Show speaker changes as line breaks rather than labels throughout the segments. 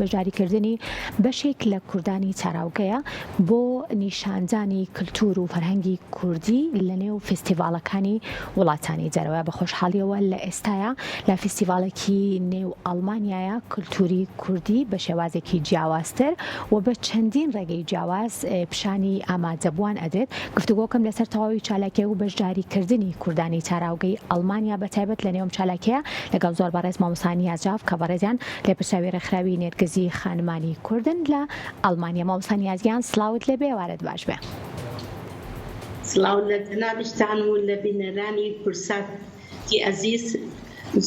بەشداریکردنی بەشێک لە کوردانی چاراوگەیە بۆ نیشاندانی کللتور و فەرهەنگی کوردی لە نێو فستیڤالەکانی وڵاتانی جەرەوە. بە خۆشحاڵیەوە لە ئێستاە لە فستیڤالێکی نێو ئەڵمانیایە کللتوری کوردی بە شێوازێکی جیاوازتر و بە چەندین ڕێگەی جیاواز پیشانی ئامادەبووان ئەدێت. گفتوگۆکەم لەسەر تەواوی چالاکیە و بەشداریکردنی کوردانی چاراوگەی ئەڵمانیا بەتایبەت لە نێوم چالاکیە لەگەڵ زۆر بەڕێز مامۆستا نیازجاف کە بەڕێزیان لێپرساوی ڕێکخراوی نێرگزی خانمانی کوردن لە ئەڵمانیا. مامۆستا نیازیان سڵاوت لەبێ، وارد باش بێ.
سڵاو لە جەنابشتان و لە بینەرانی کورساتی ئەزیز.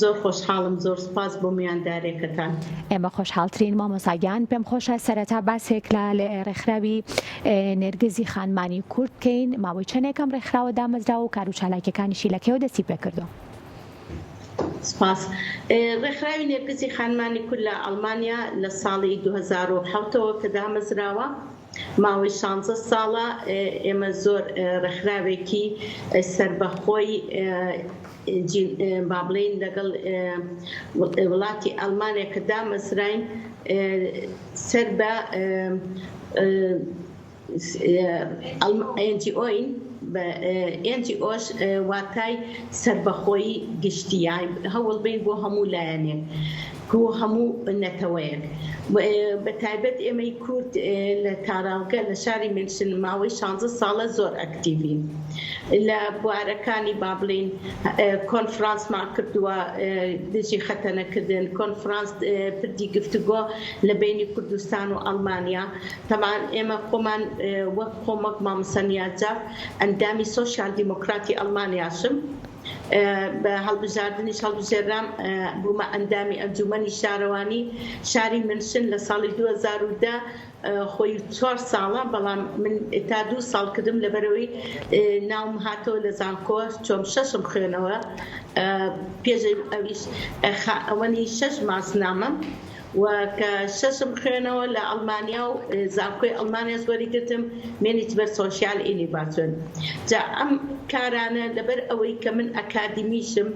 زۆر خۆشحاڵم، زۆر سپاس بۆ میاندارێکەکان.
ئێمە خۆشحاڵترین مامۆستاگیان. پێم خۆشە سەرەتا باسێک لە ڕێکخراوی نێرگزی خانمانی کورد بکەین. ماوەی چەندێکم ڕێکخراوە دامەزرا و کار و چالاکیەکانیشی لەکەوە دەستی پێکردو.
سپاس. ڕێکخراوی نێرگزی خانمانی کورد لە ئەڵمانیا لە ساڵی 2007ەوە کە دامەزراوە، ماوەی 16 ساڵە ئێمە زۆر ڕێکخراوێکی سەربەخۆی با بڵێن لەگەڵ وڵاتی ئەڵمانیا کە دامەزراین سەر بە NGOین NGOش واتای سەربەخۆیی گشتیە هەوڵ بین بۆ هەموو لایەنێک بۆ هەموو نەتەوەیەک. بە تایبەت ئێمەی کورد لە تاراوگە لە شاری منشن ماوەی 16 ساڵە زۆر ئەکتیڤین. لە بوارەکانی با بڵێن کۆنفرانسمان کردووە دژی خەتەنەکردن، کۆنفرانس پردی گفتوگۆ لە بینی کوردستان و ئەڵمانیا. تەمان ئێمە خۆمان وەک کۆمەک مامۆستا نیازجاف ئەندامی سۆشیال دیموکراتی ئەڵمانیاشم بە هەڵبژاردنیش هەڵبژێرام بوومە ئەندامی ئەنجومەنی شارەوانی شاری منشن لە ساڵی 2010 خۆی 4 ساڵە، بەڵام من تا 2 ساڵ کردم لەبەرەوەی ناوم هاتەوە لە زانکۆ چۆم 6م خوێنەوە پێش ئەویش ئەوەنی 6 ماسنامەم و کە 6م خوێنەوە لە ئەڵمانیا و زانکۆی ئەڵمانیا زۆری گرتم مێنیجمەنت سۆشیال ئینۆڤاسیۆن. جا ئەم کارانە لەبەر ئەوەی کە من ئەکادمیشم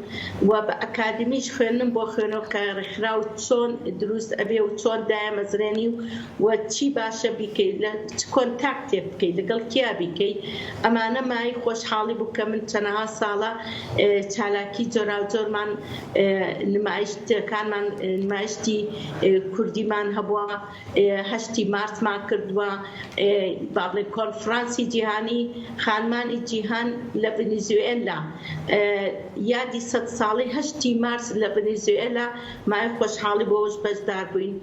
و بە ئەکادمیش خوێنم بۆ خوێنەوە کە ڕێکخراو چۆن دروست ئەبێ و چۆن دایەمەزرێنی و چی باشە بیکەیت، لە کۆنتاکتێ بکەیت، لەگەڵ کیا بیکەیت. ئەمانە مای خۆشحاڵی بوو کە من چەندەها ساڵە چالاکی جۆراوجۆرمان نمایشتەکانمان نمایشتی کوردیمان هەبووە، 8 مارسمان کردووە با بڵێن کۆنفرانسی جیهانی خانمانی جیهان لە ڤێنزوێلا یادی 100 ساڵی 8 مارس لە ڤێنزوێلا مای خۆشحاڵی بۆش بەشدار بووین.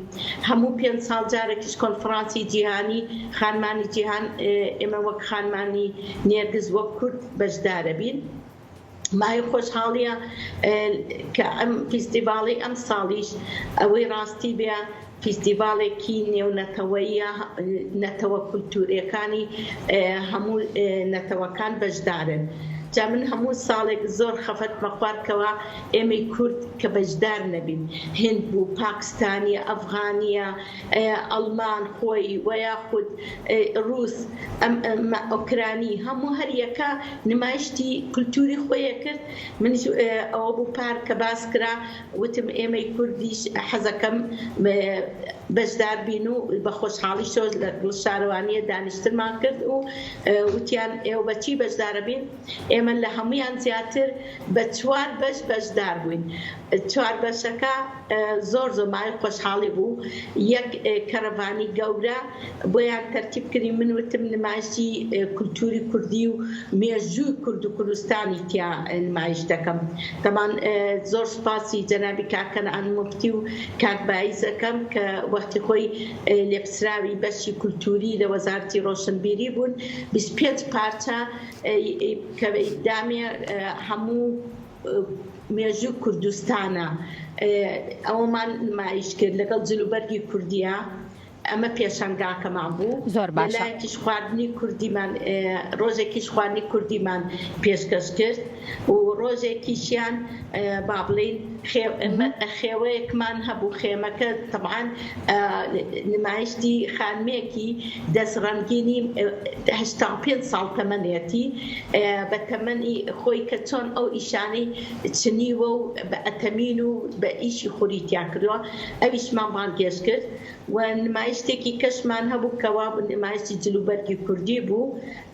هەموو 5 ساڵ جارێکیش کۆنفرانسی جیهانی خانمانی جیهان ئێمە وەک خانمانی نێرگز وەک کورد بەشدارە بین. مای خۆشحاڵیە کە ئەم فیستیڤاڵی ئەم ساڵیش ئەوەی ڕاستی بێ فیستیڤالێکی نێونەتەوەیە، نەتەوە کولتورەکانی هەموو نەتەوەکان بەشدارن. جا من هەموو ساڵێک زۆر خەفەتمە خوارکەوە ئێمەی کورد کە بەشدار نەبین، هند بوو، پاکستانیە، ئەفغانیە، ئەڵمان خۆی و یاخود ڕووس، ئۆکرانی، هەموو هەریەکە نمایشتی کولتوری خۆیە کرد. منیش ئەوە بوو پار کە باس کرا وتم ئێمەی کوردیش حەزەکەم بەشدار بین و بە خۆشحاڵی شۆز لە شارەوانیە دانیشتنمان کرد و وتیان ئێوە بەچی بەشدارە بین؟ ئێمە لە هەمویان زیاتر بە 4 بەش بەشدار بووین. 4 بەشەکە زۆر مای خۆشحاڵی بوو. یەک کەرەڤانی گەورە بۆیان تەرتیب کردی، من وتم نمایشی کولتوری کوردی و مێژووی کورد و کوردستانی تیا نمایش دەکەم. تەمان زۆر سپاسی جەنابی کاکەنعان موفتی و کاک بایزەکەم کە وەختی خۆی لێپسراوی بەشی کولتوری لە وەزارەتی ڕۆشنبیری بوون. 25 پارچە کە دامێ هەموو مێژووی کوردستانە ئەوەمان نمایش کرد لەگەڵ جلوبەرگی کوردیە ئەمە پێشەنگاکەمان بوو
زۆر باشە
لەلایەکیش خواردنی کوردیمان ڕۆژێکیش خواردنی کوردیمان پێشکەش کرد و ڕۆژێکیشیان با بڵین خێوەیەکمان هەبوو خێمەکە طبعاً نمایشتی خانمێکی دەستڕەنگینی 85 ساڵ تەمەنێتی بە تەمەنی خۆی کە چۆن ئەو ئیشانەی چنیوە و بە ئەتەمین و بە ئیشی خوریتیا کردووە ئەویشمان بانگێش کرد و نمایشتێکی کەشمان هەبوو کەوا نمایشتی جلوبەرگی کوردی بوو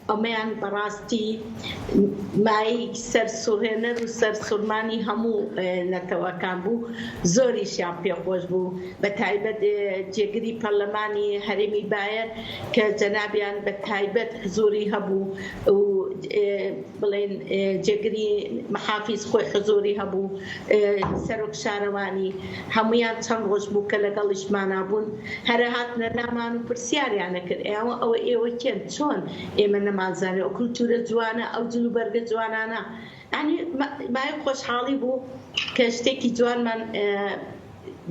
ئەمەیان بەڕاستی مای سەرسوڕهێنەر و سەرسوورمانی هەموو نەتەوەکان بوو زۆریشیان پێخۆش بوو بە تایبەت جێگری پەرلەمانی هەرێمی بایر کە جەنابیان بە تایبەت حزوری هەبوو و بڵێن جێگری مەحافیز خۆی حزوری هەبوو سەرۆک شارەوانی هەمویان چەند ڕۆژ بوو کە لەگەڵیشمانە بوون هەرە هاتنە لامان و پرسیاریانە کرد ئێوە کێن چۆن ئێمە نەمازانێ ئەو کولتورە جوانە ئەو جلوبەرگە جوانانە ینی مای خۆشحاڵی بوو کە شتێکی جوانمان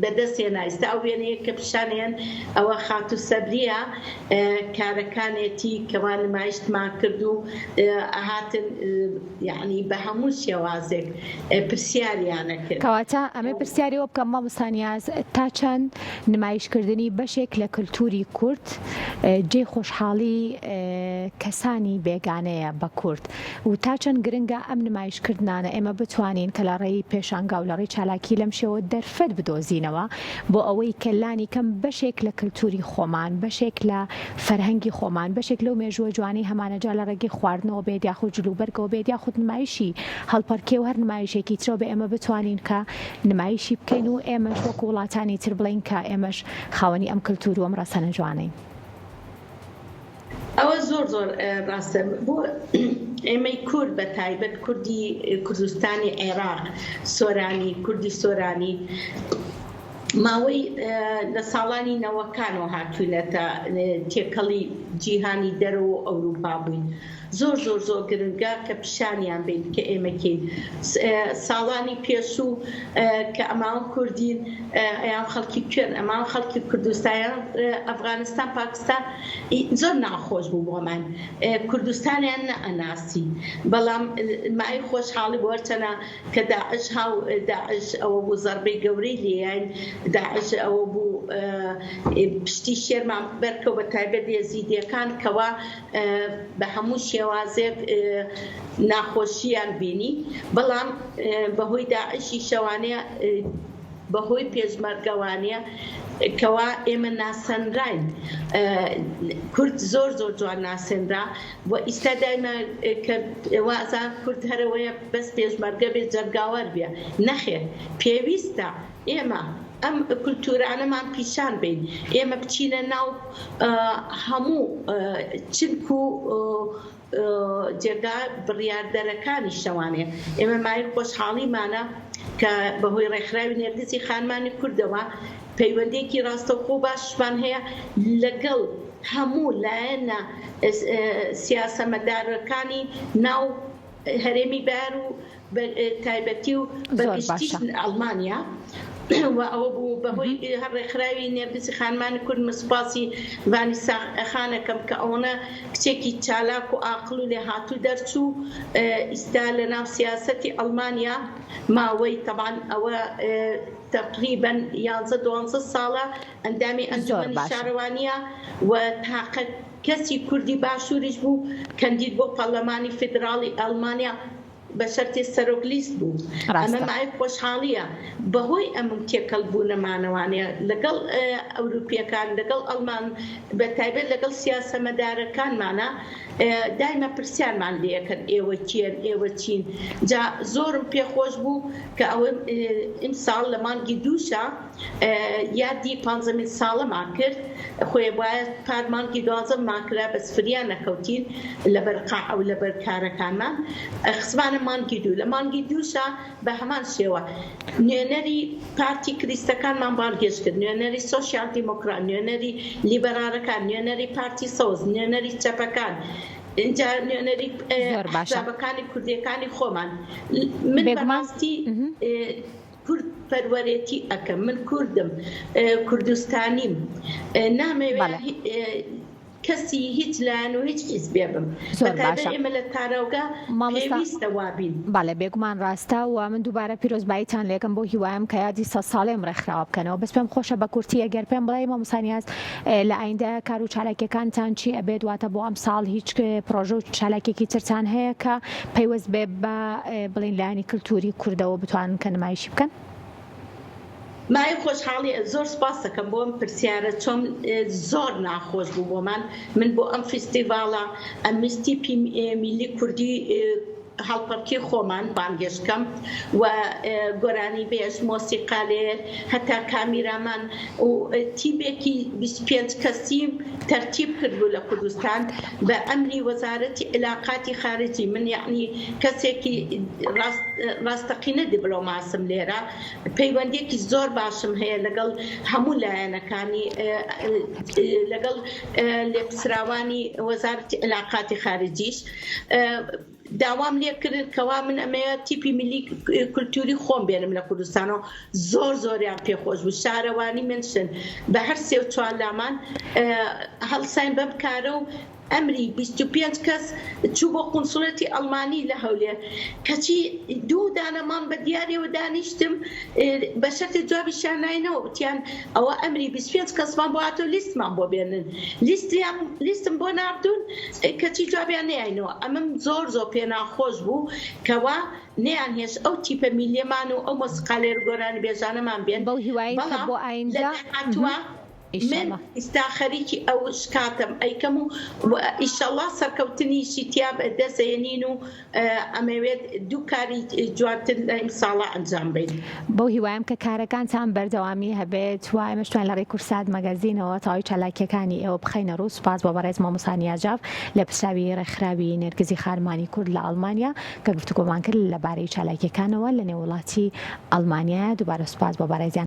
بەدەستێنا ئێستا ئەو وێنەیە کە پیشانیان ئەوە خاتو سەبریە کارەکانێتی کەوا نمایشتمان کرد و هاتن یعنی بە هەموو شێوازێک پرسیاریانە کرد
کەواتە ئەمە پرسیاریەوە بکەم مامۆستا نیاز تا چەند نمایشکردنی بەشێک لە کللتوری کورد جێ خۆشحاڵی کەسانی بێگانەیە بە کورد و تا چەند گرنگە ئەم نمایشکردانە ئێمە بتوانین کە لە ڕێی پێشانگا و لە ڕێی چالاکی لەم شێوە دەرفەت بدۆزین بۆ ئەوەی کەلانی کەم بەشێک لە کللتوری خۆمان بەشێک لە فەرهەنگی خۆمان بەشێک لەو مێژووە جوانی هەمانەجا لە ڕێگەی خواردنەوە بێت یاخود جلوبەرگەوە بێت یاخود نمایشی هەڵپەرکێ و هەر نمایشێکی ترەوە بە ئێمە بتوانین کە نمایشی بکەین و ئێمەش وەکو وڵاتانی تر بڵین کە ئێمەش خاوەنی ئەم کللتور و ئەم ڕەسەنە جوانەین
ئەوە زۆر زۆر ڕاستە بۆ ئێمەی کورد بە تایبەت کوردی کوردستانی عێراق سۆرانی کوردی سۆرانی ماوەی لە ساڵانی نەوەکانەوە هاتوونەتە تێکەڵی جیهانی دەرەوە ئەوروپا بووین زۆر زۆر زۆر گرنگە کە پیشانیان بین کە ئێمەکەین ساڵانی پێشوو کە ئەماوە کوردین ئەیان خەڵکی کوێن ئەماوە خەڵکی کوردستان ئەفغانستان پاکستان زۆر ناخۆش بوو بۆمان کوردستانیان نەئەناسی بەڵام مای خۆشحاڵی بۆ هەرچەنە کە داعش ئەوە بوو زەربەی گەورەی لێیان داعش ئەوە بوو پشتی شێرمان بەرکەوە بە تایبەت یەزیدیەکان کەوا بە هەموو شێوازێک ناخۆشییان بینی بەڵام بەهۆی داعشی شەوانەیە بەهۆی پێشمەرگەوانەیە کەوا ئێمە ناسەنراین کورد زۆر زۆر جوان ناسێنرا و ئیستا دایما کە وازان کورد هەرەوەیە بەس پێشمەرگە بێت جەرگاوەر بێ نەخێر پێویستە ئێمە ئەم کولتورانەمان پیشان بین ئێمە بچینە ناو هەموو چنک و جێگا بڕیاردەرەکانی شەوانێ ئێمە مای خۆشحاڵیمانە کە بەهۆی ڕێکخراوی نێردسی خانمانی کوردەوە پەیوەندێکی ڕاستەوخۆ باشمان هەیە لەگەڵ هەموو لایەنە سیاسەمەدارەکانی ناو هەرێمی بار و تایبەتی و بەگشتی ئەڵمانیا و ئەوە بوو بەهۆی هەر ڕێکخراوی نێردسی خانمانی کورد مسپاسی وانی خانەکەم کە ئەوەنە کچێکی چالاک و ئاقل و لێ هاتوو دەرچوو ئیستا لە ناو سیاسەتی ئەڵمانیا ماوەی تەبان ئەوە تقریبا 11-12 ساڵە ئەندامی ئەنجومەنی شارەوانیە و تاقە کەسی کوردی باشووریش بوو کەندید بۆ پەرلەمانی فیدراڵی ئەڵمانیا بە شەرتی سەرۆک لیست بوو ئەمە مای خۆشحاڵیە بەهۆی ئەم تێکەڵ بوونەمانەوانەیە لەگەڵ ئەوروپیەکان لەگەڵ ئەڵمان بە تایبەت لەگەڵ سیاسەمەدارەکانمانە دایمە پرسیارمان لێکرد ئێوە کێن ئێوە چین جا زۆرم پێخۆش بوو کە ئەوە ئیمساڵ لە مانگی دووشە یادی 15 ساڵەمان کرد خۆی وایە پارمانگی 12 ماکرا بە سفریان نەکەوتین لەبەر قاع و لەبەر کارەکانمان خزمانە مانگی دوو لە مانگی دووشە بە هەمان شێوە نوێنەری پارتی کریستەکانمان بانگێش کرد نوێنەری سۆشیال دیموکرات نوێنەری لیبەرالەکان نوێنەری پارتی سەوز نوێنەری چەپەکان اینجا نوێنەری حزبەکانی کوردیەکانی خۆمان من بەڕاستی کورد پەروەرێتی ئەەکەم من کوردم کوردستانیم نامەوێت کەسی هیچ لایەن و هیچ حیزبێ بم بەتایبەت ئێمە لە تاڕەوگا پێویستە وابین.
بەڵێ بێگومان ڕاستە و من دووبارە پیرۆزباییتان لێکم بۆ هیوایم کە یادی 100 ساڵێم ڕێکخراوە بکەنەوە بەس پێم خۆشە بە کورتی ئەگەر پێم بڵێ مامۆستا نیاز لە ئایندە کار و چالاکیەکانتان چی ئەبێت واتە بۆ ئەم ساڵ هیچ پرۆژە و چالاکێکی ترتان هەیە کە پەیوەست بێ بە بڵین لایەنی کلتوری کوردەوە بتوانن کە نمایشی بکەن؟
مای خۆشحاڵی زۆر سپاس دەکەم بۆ ئەم پرسیارە چۆن زۆر ناخۆش بوو بۆمان من بۆ ئەم فستیڤاڵە ئەمنیستی میلی کوردی هەڵپەرکی خۆمان بانگێشتکەم و گۆرانی بێژ مۆسیقالێر هەتا کامیرامان و تیمێکی 25 کەسی تەرتیب کردبوو لە کوردستان بە ئەمری وەزارەتی علاقاتی خارجی من یعنی کەسێکی ڕاستەقینە دیبلۆماسم لێرە پەیوەندێکی زۆر باشم هەیە لەگەڵ هەموو لایەنەکانی لەگەڵ لێپسراوانی وەزارەتی علاقاتی خارجیش داوام لێکردن کەوا من ئەمەیە تیپی میلی کولتوری خۆم بێنم لە کوردستانەوە زۆر زۆریان پێخۆش بوو شارەوانی منشن بە هەر سێ و چوار لامان هەڵساین بەم کارە و ئەمری 25 کەس چوو بۆ قونسوڵەتی ئەڵمانی لە هەولێر کەچی دوو دانەمان بە دیارەوە دانیشتم بە شەکل جوابیشیان ناینەوە وتیان ئەوە ئەمری 25 کەسمان بۆ هاتۆ لیستمان بۆ بێنن لیستم بۆ ناردوون کەچی جوابیان نەیانەوە ئەمەم زۆر زۆر پێ ناخۆش بوو کەوا نەیان هێش ئەو تیپە میلیەمان و ئەو مۆسیقالێر گۆرانی بێژانەمان بێن
بەو هیوایی کە بۆ ئایندە
من ئستا خەریکی ئەو شکاتم ئەیکەم و ئیشەڵڵا سەرکەوتنیشی تیا دەسێنین و ئەمەوێت دوو کاری جوانتر لە ئەم ساڵە ئەنجام بدەین.
بەو هیوایم کە کارەکانتان بەردەوامی هەبێت و ئێمەشتوان لە ڕێی کورسات مەگەزینەوە تاوی چالاکیەکانی ئێوە بخەینە ڕوو سوپاس بۆ بەڕێز مامۆستا نیازجاف لە پرساوی ڕێکخراوی نێرگزی خارمانی کورد لە ئەڵمانیا کە گفتوگۆمان کرد لەبارەی چالاکیەکانەوە لە نێو وڵاتی ئەڵمانیا دووبارە سوپاس بۆ بەڕێزیان.